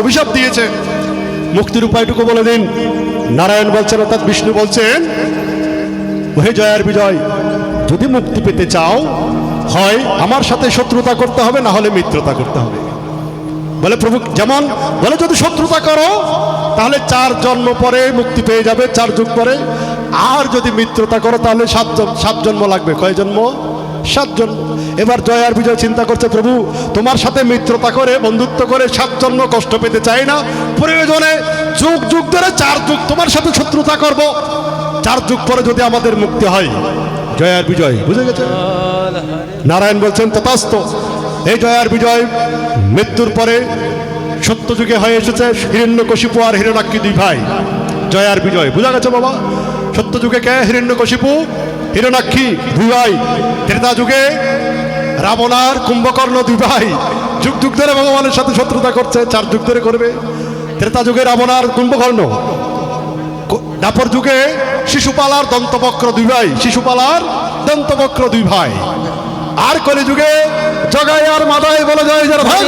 অভিশাপ দিয়েছে। মুক্তির উপায়টুকু বলে দিন। নারায়ণ বলছেন, অর্থাৎ বিষ্ণু বলছেন, হে জয়ার বিজয়, যদি মুক্তি পেতে চাও, হয় আমার সাথে শত্রুতা করতে হবে, না হলে মিত্রতা করতে হবে। বলে প্রভু যেমন বলে, যদি শত্রুতা করো তাহলে 4 জন্ম পরে মুক্তি পেয়ে যাবে, 4 যুগ পরে। আর যদি মিত্রতা করো তাহলে 7 জন্ম লাগবে। কয় জন্ম? 7 জন্ম। এবার জয় আর বিজয় চিন্তা করছে, প্রভু তোমার সাথে মিত্রতা করে, বন্ধুত্ব করে 7 জন্ম কষ্ট পেতে চাই না, প্রয়োজনে যুগ যুগ ধরে 4 যুগ তোমার সাথে শত্রুতা করব, 4 যুগ পরে যদি আমাদের মুক্তি হয়। জয় আর বিজয় বুঝে গেছে। নারায়ণ বলছেন, তথাস্তু। এই জয় আর বিজয় মৃত্যুর পরে সত্যযুগে হয়ে এসেছে হিরণ্যকশিপু আর হিরণ্যাক্ষী 2 ভাই। জয় আর বিজয় বুঝা গেছে বাবা। সত্যযুগে কে? হিরণ্যকশিপু, হিরণ্যাক্ষী 2 ভাই। ত্রেতা যুগে রাবণ আর কুম্ভকর্ণ 2 ভাই। যুগ যুগ ধরে ভগবানের সাথে শত্রুতা করছে, 4 যুগ ধরে করবে। ত্রেতা যুগে রাবণ আর কুম্ভকর্ণ। দাপর যুগে শিশুপাল আর দন্তবক্র 2 ভাই। শিশুপাল আর দন্তবক্র 2 ভাই। আর কলি যুগে জগাই আর মাদাই। বলে জয় জয় ভাই।